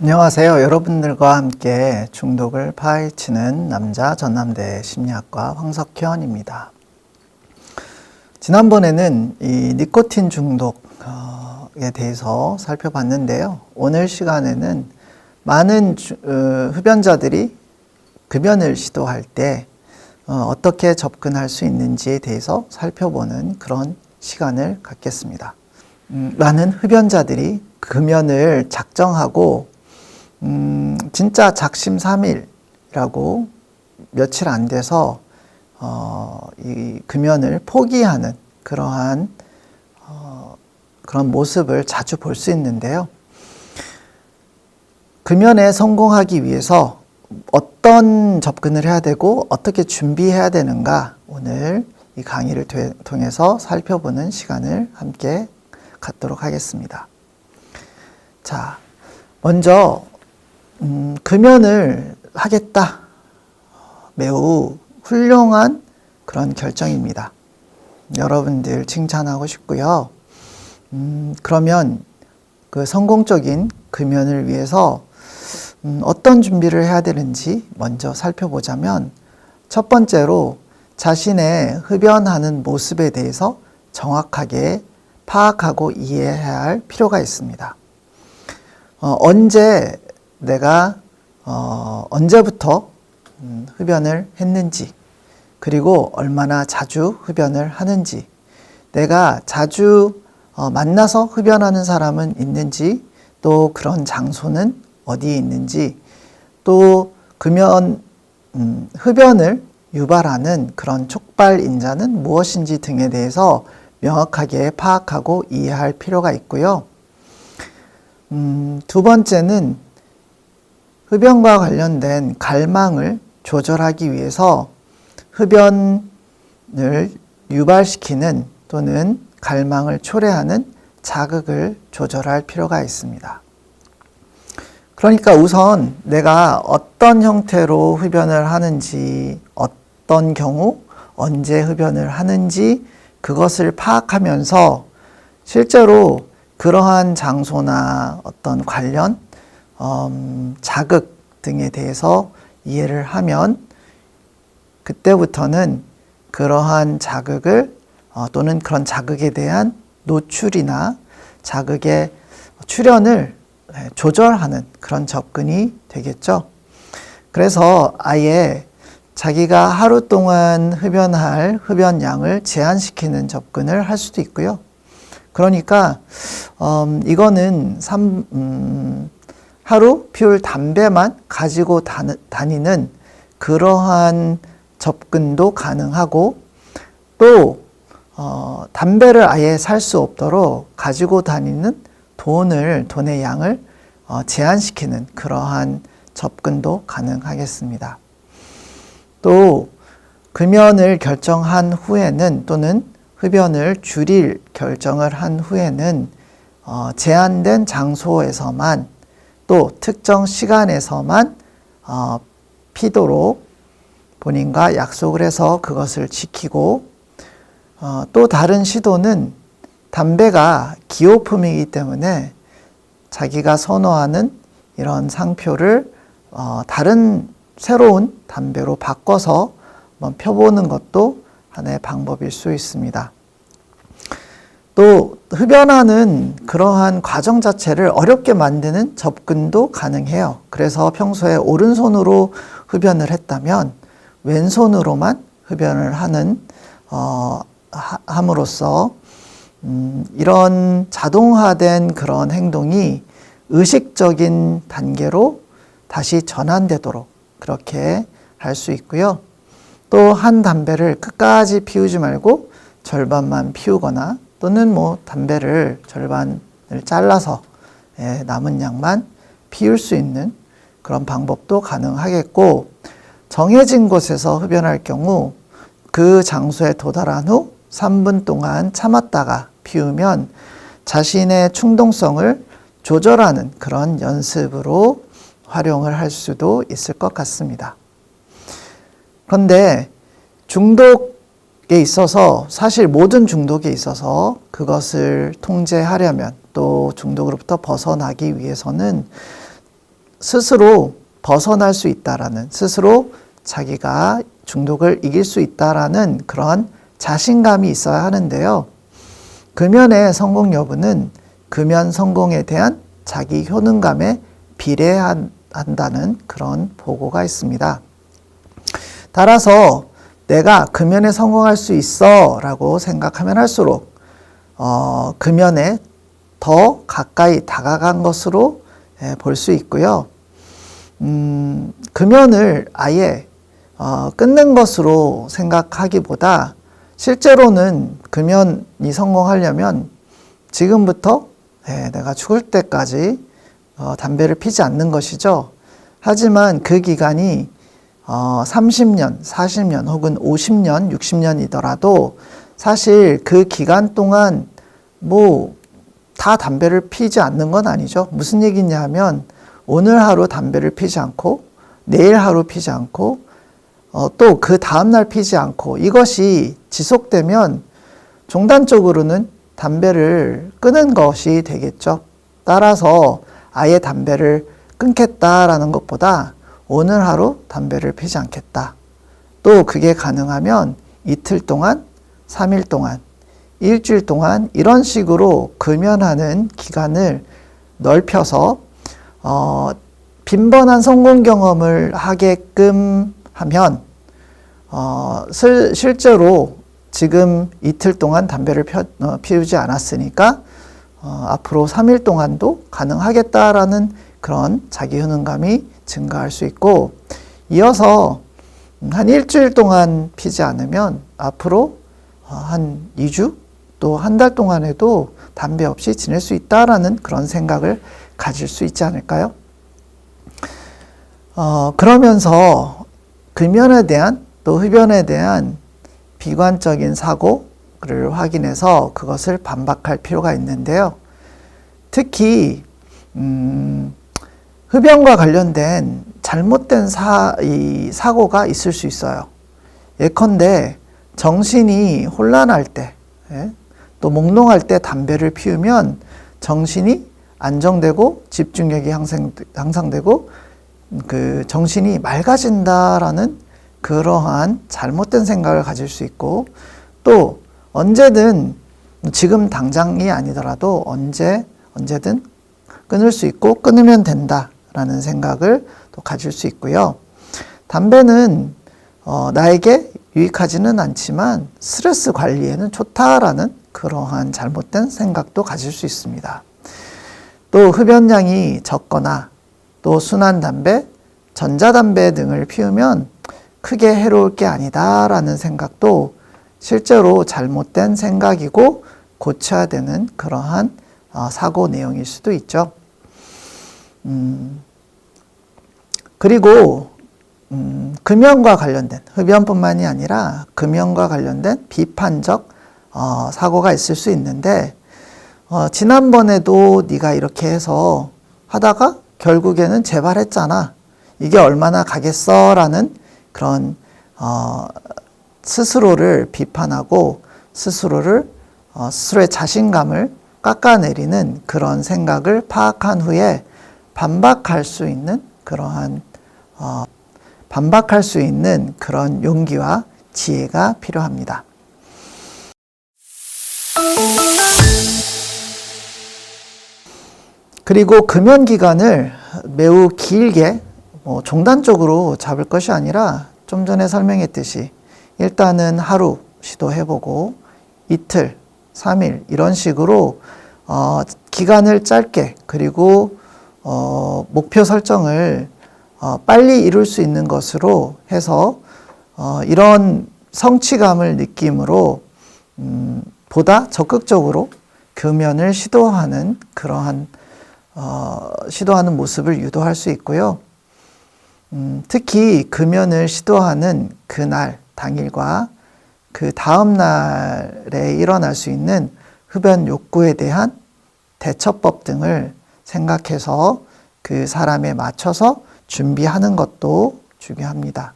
안녕하세요. 여러분들과 함께 중독을 파헤치는 남자 전남대 심리학과 황석현입니다. 지난번에는 이 니코틴 중독에 대해서 살펴봤는데요. 오늘 시간에는 많은 흡연자들이 금연을 시도할 때 어떻게 접근할 수 있는지에 대해서 살펴보는 그런 시간을 갖겠습니다. 많은 흡연자들이 금연을 작정하고 진짜 작심삼일이라고 며칠 안 돼서 이 금연을 포기하는 그러한 그런 모습을 자주 볼 수 있는데요. 금연에 성공하기 위해서 어떤 접근을 해야 되고 어떻게 준비해야 되는가, 오늘 이 강의를 통해서 살펴보는 시간을 함께 갖도록 하겠습니다. 자, 먼저 금연을 하겠다. 매우 훌륭한 그런 결정입니다. 여러분들 칭찬하고 싶고요. 그러면 그 성공적인 금연을 위해서 어떤 준비를 해야 되는지 먼저 살펴보자면, 첫 번째로 자신의 흡연하는 모습에 대해서 정확하게 파악하고 이해해야 할 필요가 있습니다. 내가 언제부터 흡연을 했는지, 그리고 얼마나 자주 흡연을 하는지, 내가 자주 만나서 흡연하는 사람은 있는지, 또 그런 장소는 어디에 있는지, 또 흡연을 유발하는 그런 촉발 인자는 무엇인지 등에 대해서 명확하게 파악하고 이해할 필요가 있고요. 두 번째는 흡연과 관련된 갈망을 조절하기 위해서 흡연을 유발시키는 또는 갈망을 초래하는 자극을 조절할 필요가 있습니다. 그러니까 우선 내가 어떤 형태로 흡연을 하는지, 어떤 경우 언제 흡연을 하는지 그것을 파악하면서 실제로 그러한 장소나 어떤 관련 자극 등에 대해서 이해를 하면, 그때부터는 그러한 자극을 또는 그런 자극에 대한 노출이나 자극의 출현을 조절하는 그런 접근이 되겠죠. 그래서 아예 자기가 하루 동안 흡연할 흡연량을 제한시키는 접근을 할 수도 있고요. 그러니까 이거는 하루 피울 담배만 가지고 다니는 그러한 접근도 가능하고, 또 담배를 아예 살 수 없도록 가지고 다니는 돈의 양을 제한시키는 그러한 접근도 가능하겠습니다. 또 금연을 결정한 후에는, 또는 흡연을 줄일 결정을 한 후에는 제한된 장소에서만, 또 특정 시간에서만 피도록 본인과 약속을 해서 그것을 지키고, 또 다른 시도는 담배가 기호품이기 때문에 자기가 선호하는 이런 상표를 다른 새로운 담배로 바꿔서 한번 펴보는 것도 하나의 방법일 수 있습니다. 또 흡연하는 그러한 과정 자체를 어렵게 만드는 접근도 가능해요. 그래서 평소에 오른손으로 흡연을 했다면 왼손으로만 흡연을 함으로써 이런 자동화된 그런 행동이 의식적인 단계로 다시 전환되도록 그렇게 할 수 있고요. 또 한 담배를 끝까지 피우지 말고 절반만 피우거나, 또는 담배를 절반을 잘라서 남은 양만 피울 수 있는 그런 방법도 가능하겠고, 정해진 곳에서 흡연할 경우 그 장소에 도달한 후 3분 동안 참았다가 피우면 자신의 충동성을 조절하는 그런 연습으로 활용을 할 수도 있을 것 같습니다. 그런데 중독에 있어서, 사실 모든 중독에 있어서 그것을 통제하려면, 또 중독으로부터 벗어나기 위해서는 스스로 벗어날 수 있다라는, 스스로 자기가 중독을 이길 수 있다라는 그런 자신감이 있어야 하는데요. 금연의 성공 여부는 금연 성공에 대한 자기 효능감에 비례한다는 그런 보고가 있습니다. 따라서 내가 금연에 성공할 수 있어 라고 생각하면 할수록 금연에 더 가까이 다가간 것으로 볼 수 있고요. 금연을 아예 끊는 것으로 생각하기보다 실제로는 금연이 성공하려면 지금부터 내가 죽을 때까지 담배를 피지 않는 것이죠. 하지만 그 기간이 30년, 40년 혹은 50년, 60년이더라도 사실 그 기간 동안 다 담배를 피지 않는 건 아니죠. 무슨 얘기냐 하면 오늘 하루 담배를 피지 않고 내일 하루 피지 않고 또 그 다음날 피지 않고 이것이 지속되면 종단적으로는 담배를 끊은 것이 되겠죠. 따라서 아예 담배를 끊겠다라는 것보다 오늘 하루 담배를 피지 않겠다. 또 그게 가능하면 이틀 동안, 3일 동안, 일주일 동안 이런 식으로 금연하는 기간을 넓혀서 빈번한 성공 경험을 하게끔 하면 실제로 지금 이틀 동안 담배를 피우지 않았으니까 앞으로 3일 동안도 가능하겠다라는 그런 자기 효능감이 증가할 수 있고, 이어서 한 일주일 동안 피지 않으면 앞으로 한 2주 또 한 달 동안에도 담배 없이 지낼 수 있다라는 그런 생각을 가질 수 있지 않을까요? 그러면서 금연에 대한 또 흡연에 대한 비관적인 사고를 확인해서 그것을 반박할 필요가 있는데요. 특히 흡연과 관련된 잘못된 사고가 있을 수 있어요. 예컨대 정신이 혼란할 때, 또 몽롱할 때 담배를 피우면 정신이 안정되고 집중력이 향상되고 그 정신이 맑아진다라는 그러한 잘못된 생각을 가질 수 있고, 또 언제든 지금 당장이 아니더라도 언제든 끊을 수 있고 끊으면 된다라는 생각을 또 가질 수 있고요. 담배는 나에게 유익하지는 않지만 스트레스 관리에는 좋다라는 그러한 잘못된 생각도 가질 수 있습니다. 또 흡연량이 적거나 또 순환담배, 전자담배 등을 피우면 크게 해로울 게 아니다라는 생각도 실제로 잘못된 생각이고 고쳐야 되는 그러한 사고 내용일 수도 있죠. 그리고 금연과 관련된, 흡연뿐만이 아니라 금연과 관련된 비판적 사고가 있을 수 있는데, 지난번에도 네가 이렇게 해서 하다가 결국에는 재발했잖아. 이게 얼마나 가겠어? 라는 그런 스스로를 비판하고 스스로의 자신감을 깎아내리는 그런 생각을 파악한 후에 반박할 수 있는 그런 용기와 지혜가 필요합니다. 그리고 금연 기간을 매우 길게 종단적으로 잡을 것이 아니라 좀 전에 설명했듯이 일단은 하루 시도해보고 이틀, 3일 이런 식으로 기간을 짧게, 그리고 목표 설정을 빨리 이룰 수 있는 것으로 해서 이런 성취감을 느낌으로 보다 적극적으로 금연을 시도하는 그러한 시도하는 모습을 유도할 수 있고요. 특히 금연을 시도하는 그날, 당일과 그 다음 날에 일어날 수 있는 흡연 욕구에 대한 대처법 등을 생각해서 그 사람에 맞춰서 준비하는 것도 중요합니다.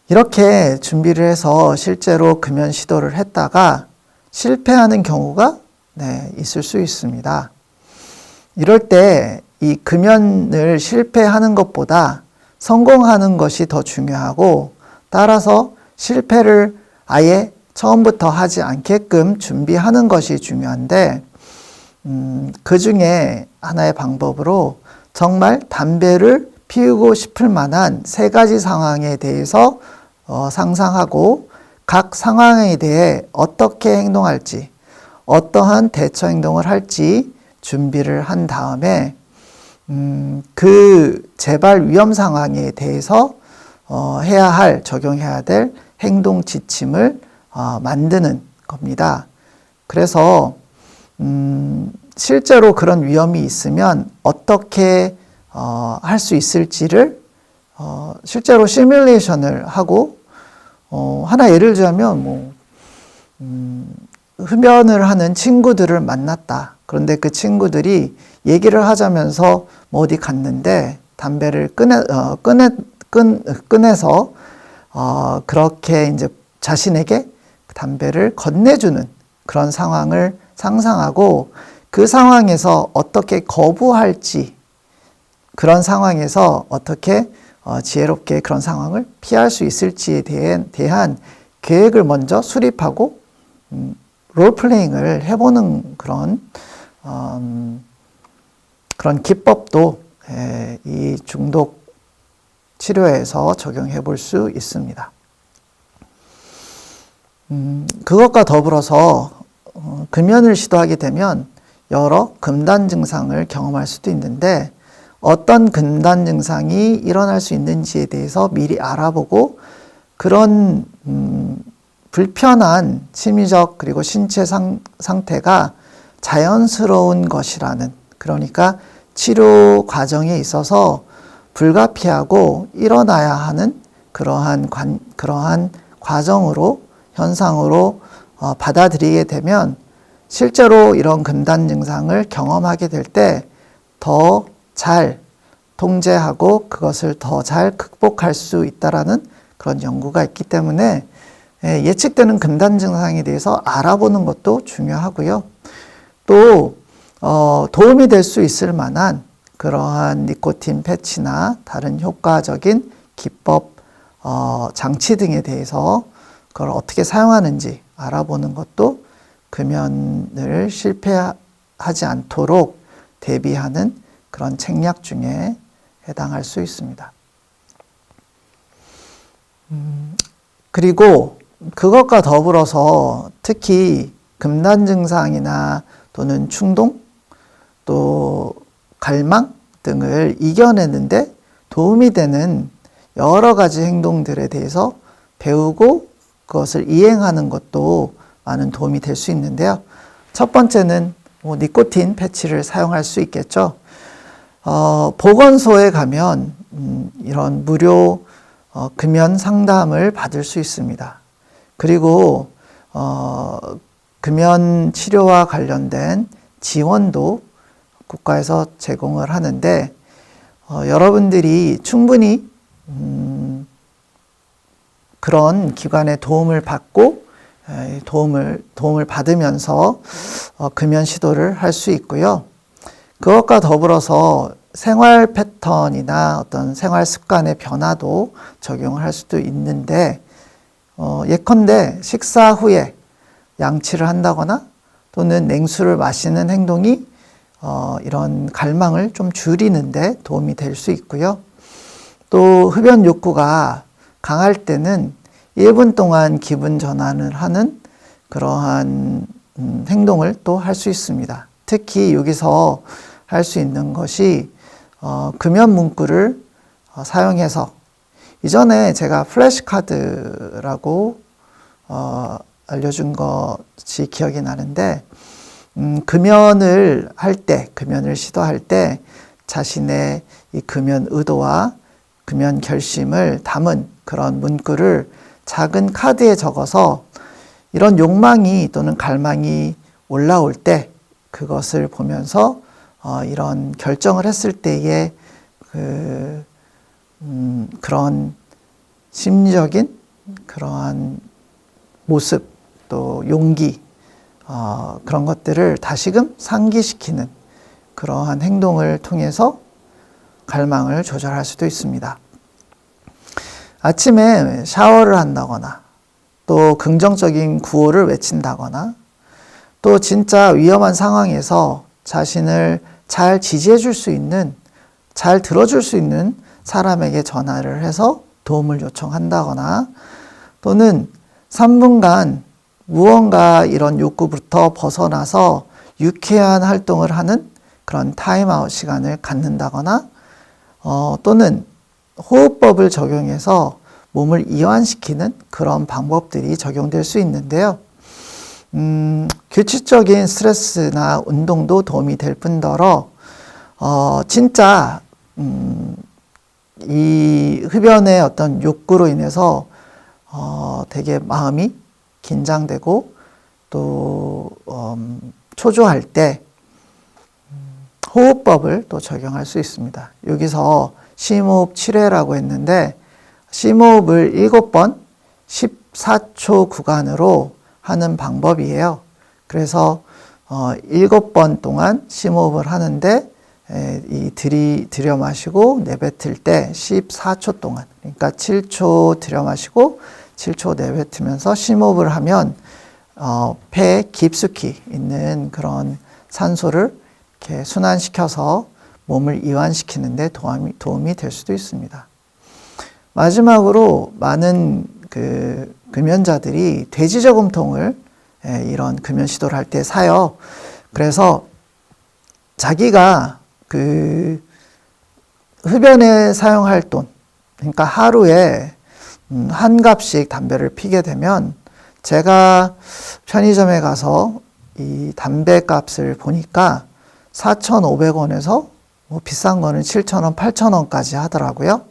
이렇게 준비를 해서 실제로 금연 시도를 했다가 실패하는 경우가 있을 수 있습니다. 이럴 때 이 금연을 실패하는 것보다 성공하는 것이 더 중요하고, 따라서 실패를 아예 처음부터 하지 않게끔 준비하는 것이 중요한데, 그 중에 하나의 방법으로 정말 담배를 피우고 싶을 만한 3가지 상황에 대해서 상상하고, 각 상황에 대해 어떻게 행동할지, 어떠한 대처 행동을 할지 준비를 한 다음에 그 재발 위험 상황에 대해서 해야 할, 적용해야 될 행동 지침을 만드는 겁니다. 그래서 실제로 그런 위험이 있으면 어떻게 할 수 있을지를 실제로 시뮬레이션을 하고, 하나 예를 들자면 흡연을 하는 친구들을 만났다. 그런데 그 친구들이 얘기를 하자면서 어디 갔는데 담배를 꺼내서 그렇게 이제 자신에게 담배를 건네주는 그런 상황을 상상하고, 그 상황에서 어떻게 거부할지, 그런 상황에서 어떻게 지혜롭게 그런 상황을 피할 수 있을지에 대한 계획을 먼저 수립하고 롤플레잉을 해보는 그런 기법도 이 중독 치료에서 적용해 볼 수 있습니다. 그것과 더불어서 금연을 시도하게 되면 여러 금단 증상을 경험할 수도 있는데, 어떤 금단 증상이 일어날 수 있는지에 대해서 미리 알아보고, 그런 불편한 심리적 그리고 신체 상태가 자연스러운 것이라는, 그러니까 치료 과정에 있어서 불가피하고 일어나야 하는 그러한 과정으로, 현상으로 받아들이게 되면 실제로 이런 금단 증상을 경험하게 될 때 더 잘 통제하고 그것을 더 잘 극복할 수 있다라는 그런 연구가 있기 때문에 예측되는 금단 증상에 대해서 알아보는 것도 중요하고요. 또 도움이 될 수 있을 만한 그러한 니코틴 패치나 다른 효과적인 기법, 장치 등에 대해서 그걸 어떻게 사용하는지 알아보는 것도 금연을 실패하지 않도록 대비하는 그런 책략 중에 해당할 수 있습니다. 그리고 그것과 더불어서 특히 금단 증상이나 또는 충동, 또 갈망 등을 이겨내는데 도움이 되는 여러 가지 행동들에 대해서 배우고 그것을 이행하는 것도 많은 도움이 될 수 있는데요. 첫 번째는 니코틴 패치를 사용할 수 있겠죠. 보건소에 가면 이런 무료 금연 상담을 받을 수 있습니다. 그리고 금연 치료와 관련된 지원도 국가에서 제공을 하는데, 여러분들이 충분히 그런 기관의 도움을 받고 도움을 받으면서 금연 시도를 할 수 있고요. 그것과 더불어서 생활 패턴이나 어떤 생활 습관의 변화도 적용을 할 수도 있는데, 예컨대 식사 후에 양치를 한다거나 또는 냉수를 마시는 행동이 이런 갈망을 좀 줄이는데 도움이 될 수 있고요. 또 흡연 욕구가 강할 때는 1분 동안 기분 전환을 하는 그러한 행동을 또 할 수 있습니다. 특히 여기서 할 수 있는 것이 금연 문구를 사용해서, 이전에 제가 플래시카드라고 알려준 것이 기억이 나는데, 금연을 시도할 때 자신의 이 금연 의도와 금연 결심을 담은 그런 문구를 작은 카드에 적어서 이런 욕망이 또는 갈망이 올라올 때 그것을 보면서 이런 결정을 했을 때의 그런 심리적인 그러한 모습, 또 용기, 그런 것들을 다시금 상기시키는 그러한 행동을 통해서 갈망을 조절할 수도 있습니다. 아침에 샤워를 한다거나 또 긍정적인 구호를 외친다거나 또 진짜 위험한 상황에서 자신을 잘 지지해 줄 수 있는, 잘 들어줄 수 있는 사람에게 전화를 해서 도움을 요청한다거나 또는 3분간 무언가 이런 욕구부터 벗어나서 유쾌한 활동을 하는 그런 타임아웃 시간을 갖는다거나 또는 호흡법을 적용해서 몸을 이완시키는 그런 방법들이 적용될 수 있는데요. 규칙적인 스트레스나 운동도 도움이 될 뿐더러 진짜 이 흡연의 어떤 욕구로 인해서 되게 마음이 긴장되고 또 초조할 때 호흡법을 또 적용할 수 있습니다. 여기서 심호흡 7회라고 했는데 심호흡을 7번 14초 구간으로 하는 방법이에요. 그래서 7번 동안 심호흡을 하는데 들여 마시고 내뱉을 때 14초 동안, 그러니까 7초 들여 마시고 7초 내뱉으면서 심호흡을 하면 폐에 깊숙이 있는 그런 산소를 이렇게 순환시켜서 몸을 이완시키는 데 도움이 될 수도 있습니다. 마지막으로 많은 금연자들이 돼지저금통을 이런 금연 시도를 할 때 사요. 그래서 자기가 흡연에 사용할 돈, 그러니까 하루에 한 갑씩 담배를 피게 되면 제가 편의점에 가서 이 담배 값을 보니까 4,500원에서 뭐 비싼 거는 7,000원, 8,000원까지 하더라고요.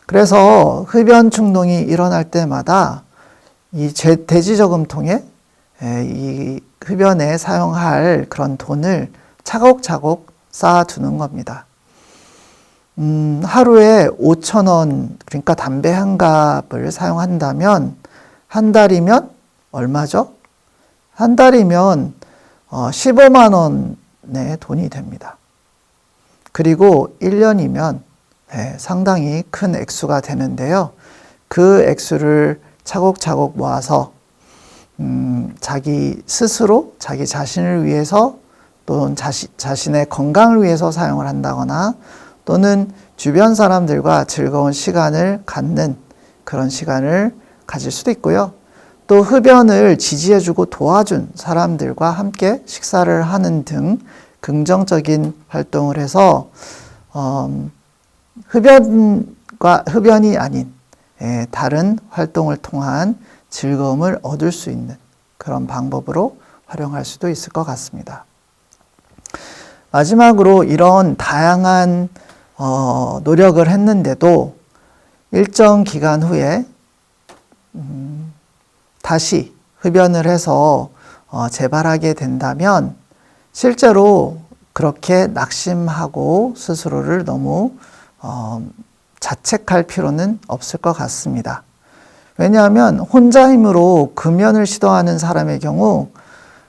그래서 흡연 충동이 일어날 때마다 이 돼지저금통에 이 흡연에 사용할 그런 돈을 차곡차곡 쌓아두는 겁니다. 하루에 5,000원, 그러니까 담배 한 갑을 사용한다면 한 달이면 얼마죠? 한 달이면 15만 원의 돈이 됩니다. 그리고 1년이면 상당히 큰 액수가 되는데요. 그 액수를 차곡차곡 모아서 자기 스스로 자기 자신을 위해서 또는 자신의 건강을 위해서 사용을 한다거나 또는 주변 사람들과 즐거운 시간을 갖는 그런 시간을 가질 수도 있고요. 또 흡연을 지지해주고 도와준 사람들과 함께 식사를 하는 등 긍정적인 활동을 해서 흡연이 아닌 다른 활동을 통한 즐거움을 얻을 수 있는 그런 방법으로 활용할 수도 있을 것 같습니다. 마지막으로 이런 다양한 노력을 했는데도 일정 기간 후에 다시 흡연을 해서 재발하게 된다면 실제로 그렇게 낙심하고 스스로를 너무 자책할 필요는 없을 것 같습니다. 왜냐하면 혼자 힘으로 금연을 시도하는 사람의 경우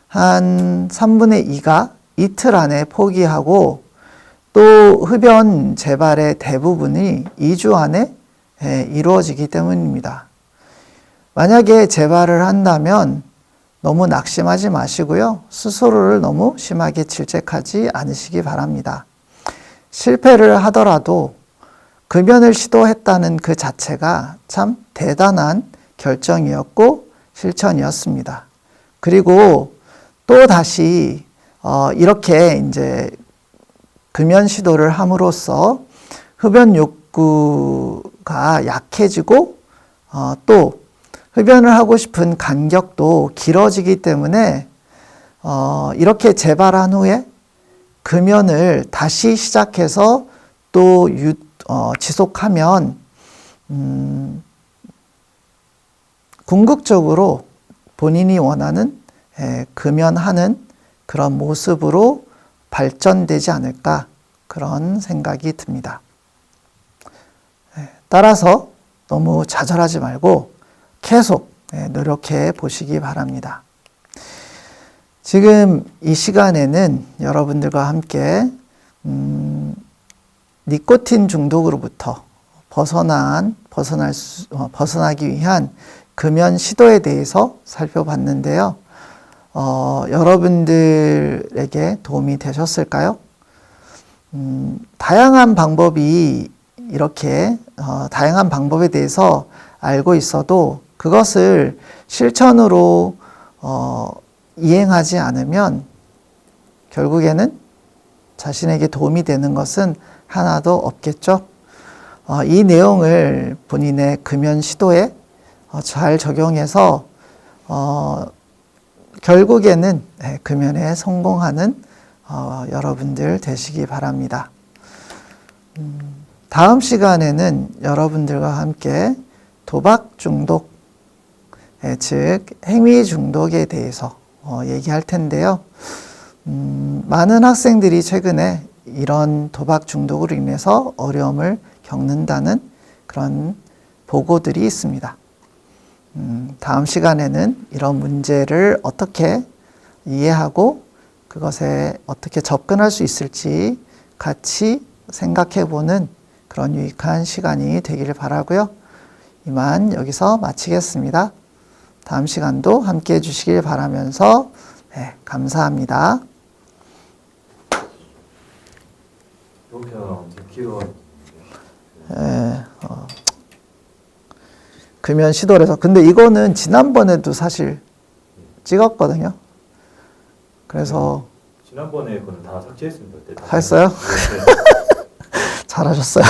한 3분의 2가 이틀 안에 포기하고 또 흡연 재발의 대부분이 2주 안에 이루어지기 때문입니다. 만약에 재발을 한다면 너무 낙심하지 마시고요. 스스로를 너무 심하게 질책하지 않으시기 바랍니다. 실패를 하더라도 금연을 시도했다는 그 자체가 참 대단한 결정이었고 실천이었습니다. 그리고 또 다시 이렇게 이제 금연 시도를 함으로써 흡연 욕구가 약해지고 또 흡연을 하고 싶은 간격도 길어지기 때문에 이렇게 재발한 후에 금연을 다시 시작해서 또 지속하면 궁극적으로 본인이 원하는 금연하는 그런 모습으로 발전되지 않을까 그런 생각이 듭니다. 따라서 너무 좌절하지 말고 계속 노력해 보시기 바랍니다. 지금 이 시간에는 여러분들과 함께 니코틴 중독으로부터 벗어나기 위한 금연 시도에 대해서 살펴봤는데요. 여러분들에게 도움이 되셨을까요? 다양한 방법이 이렇게 다양한 방법에 대해서 알고 있어도 그것을 실천으로 이행하지 않으면 결국에는 자신에게 도움이 되는 것은 하나도 없겠죠. 이 내용을 본인의 금연 시도에 잘 적용해서 결국에는 금연에 성공하는 여러분들 되시기 바랍니다. 다음 시간에는 여러분들과 함께 도박 중독, 즉 행위 중독에 대해서 얘기할 텐데요. 많은 학생들이 최근에 이런 도박 중독으로 인해서 어려움을 겪는다는 그런 보고들이 있습니다. 다음 시간에는 이런 문제를 어떻게 이해하고 그것에 어떻게 접근할 수 있을지 같이 생각해보는 그런 유익한 시간이 되기를 바라고요. 이만 여기서 마치겠습니다. 다음 시간도 함께 해주시길 바라면서 감사합니다. 이편 키워 금연 시도를 해서 근데 이거는 지난번에도 사실 찍었거든요. 그래서 지난번에 그건 다 삭제했습니다. 그때 다 했어요? 네. 잘하셨어요.